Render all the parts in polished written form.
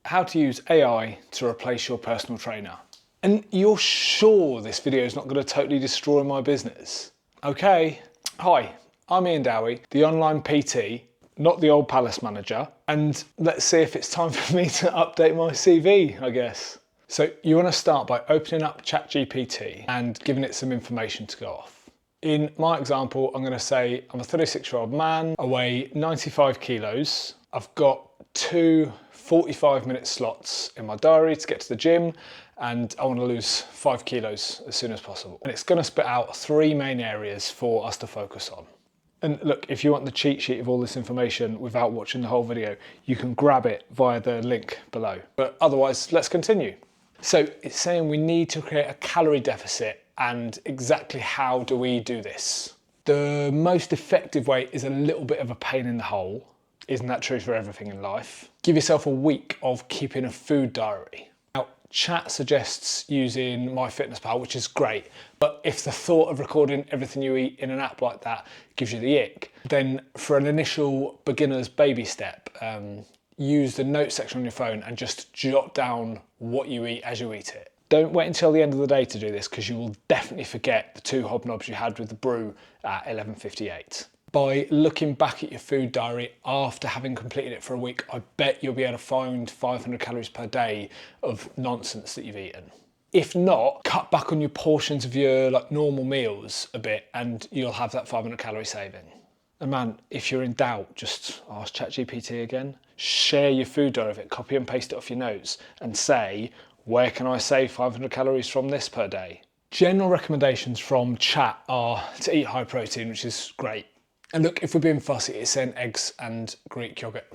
how to use AI to replace your personal trainer. And you're sure this video is not going to totally destroy my business? Okay. Hi, I'm Ian Dowie, the online PT, not the old palace manager. And let's see if it's time for me to update my CV, I guess. So you want to start by opening up ChatGPT and giving it some information to go off. In my example, I'm going to say I'm a 36-year-old man, I weigh 95 kilos. I've got two 45-minute slots in my diary to get to the gym, and I want to lose 5 kilos as soon as possible. And it's going to spit out 3 main areas for us to focus on. And look, if you want the cheat sheet of all this information without watching the whole video, you can grab it via the link below. But otherwise, let's continue. So it's saying we need to create a calorie deficit, and exactly how do we do this? The most effective way is a little bit of a pain in the hole. Isn't that true for everything in life? Give yourself a week of keeping a food diary. Now, chat suggests using MyFitnessPal, which is great, but if the thought of recording everything you eat in an app like that gives you the ick, then for an initial beginner's baby step, use the notes section on your phone and just jot down what you eat as you eat it. Don't wait until the end of the day to do this, because you will definitely forget the 2 hobnobs you had with the brew at 11:58. By looking back at your food diary after having completed it for a week, I bet you'll be able to find 500 calories per day of nonsense that you've eaten. If not, cut back on your portions of your normal meals a bit and you'll have that 500 calorie saving. And man, if you're in doubt, just ask ChatGPT again. Share your food diary of it, copy and paste it off your notes and say, where can I save 500 calories from this per day? General recommendations from chat are to eat high protein, which is great. And look, if we're being fussy, it's saying eggs and Greek yogurt.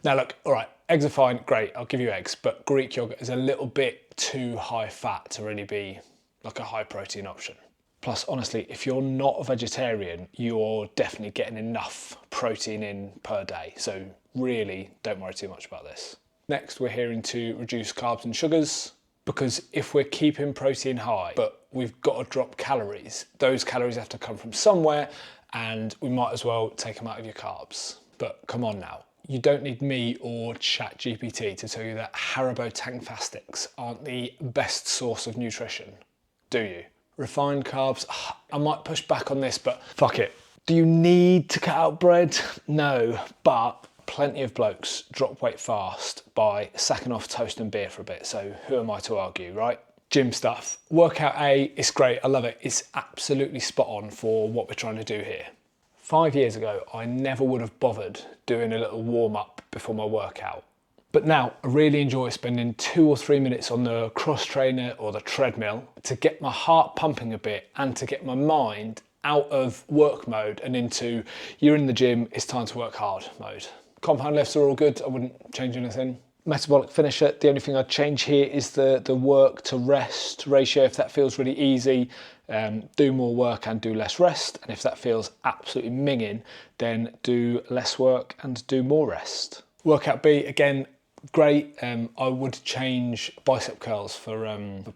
Now look, all right, eggs are fine, great, I'll give you eggs, but Greek yogurt is a little bit too high fat to really be like a high protein option. Plus, honestly, if you're not a vegetarian, you're definitely getting enough protein in per day. So really don't worry too much about this. Next, we're hearing to reduce carbs and sugars, because if we're keeping protein high, but we've got to drop calories, those calories have to come from somewhere, and we might as well take them out of your carbs. But come on now, you don't need me or ChatGPT to tell you that Haribo Tangfastics aren't the best source of nutrition, do you? Refined carbs, I might push back on this, but fuck it. Do you need to cut out bread? No, but plenty of blokes drop weight fast by sacking off toast and beer for a bit, so who am I to argue, right? Gym stuff. Workout A, it's great, I love it. It's absolutely spot on for what we're trying to do here. 5 years ago, I never would have bothered doing a little warm up before my workout. But now I really enjoy spending 2 or 3 minutes on the cross trainer or the treadmill to get my heart pumping a bit and to get my mind out of work mode and into, you're in the gym, it's time to work hard mode. Compound lifts are all good, I wouldn't change anything. Metabolic finisher, the only thing I'd change here is the work to rest ratio. If that feels really easy, do more work and do less rest. And if that feels absolutely minging, then do less work and do more rest. Workout B, again, great. I would change bicep curls for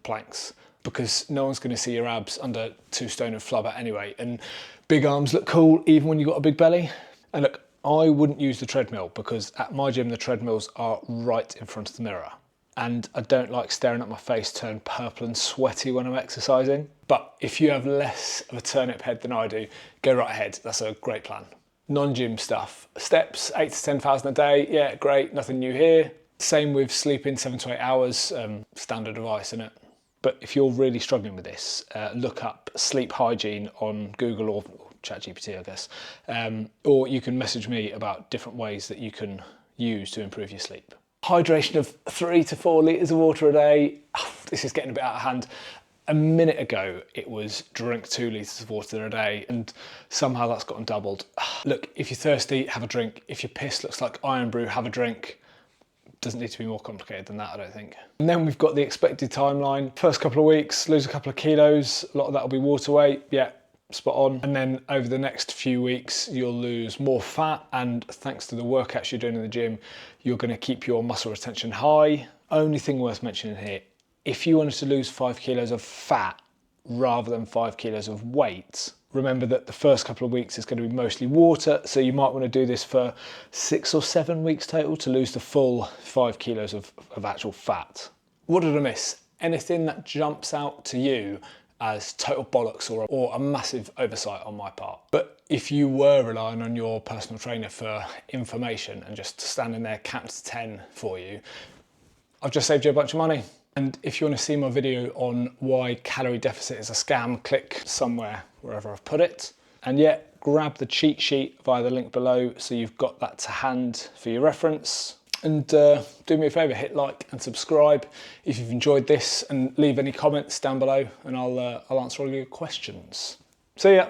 planks, because no one's going to see your abs under 2 stone of flubber anyway. And big arms look cool even when you've got a big belly. And look, I wouldn't use the treadmill, because at my gym the treadmills are right in front of the mirror. And I don't like staring at my face turn purple and sweaty when I'm exercising. But if you have less of a turnip head than I do, go right ahead, that's a great plan. Non-gym stuff. Steps, 8 to 10,000 a day, yeah, great, nothing new here. Same with sleeping 7 to 8 hours, standard advice, isn't it? But if you're really struggling with this, look up sleep hygiene on Google or ChatGPT, I guess. Or you can message me about different ways that you can use to improve your sleep. Hydration of 3 to 4 litres of water a day. Oh, this is getting a bit out of hand. A minute ago, it was drink 2 litres of water a day, and somehow that's gotten doubled. Look, if you're thirsty, have a drink. If your piss looks like iron brew, have a drink. Doesn't need to be more complicated than that, I don't think. And then we've got the expected timeline. First couple of weeks, lose a couple of kilos. A lot of that will be water weight. Yeah, spot on. And then over the next few weeks, you'll lose more fat. And thanks to the workouts you're doing in the gym, you're going to keep your muscle retention high. Only thing worth mentioning here, if you wanted to lose 5 kilos of fat, rather than 5 kilos of weight. Remember that the first couple of weeks is going to be mostly water, so you might want to do this for 6 or 7 weeks total to lose the full 5 kilos of actual fat. What did I miss? Anything that jumps out to you as total bollocks or a massive oversight on my part? But if you were relying on your personal trainer for information and just standing there counting to 10 for you, I've just saved you a bunch of money. And if you want to see my video on why calorie deficit is a scam, click somewhere, wherever I've put it. And yet, grab the cheat sheet via the link below so you've got that to hand for your reference. And do me a favour, hit like and subscribe if you've enjoyed this, and leave any comments down below and I'll answer all your questions. See ya.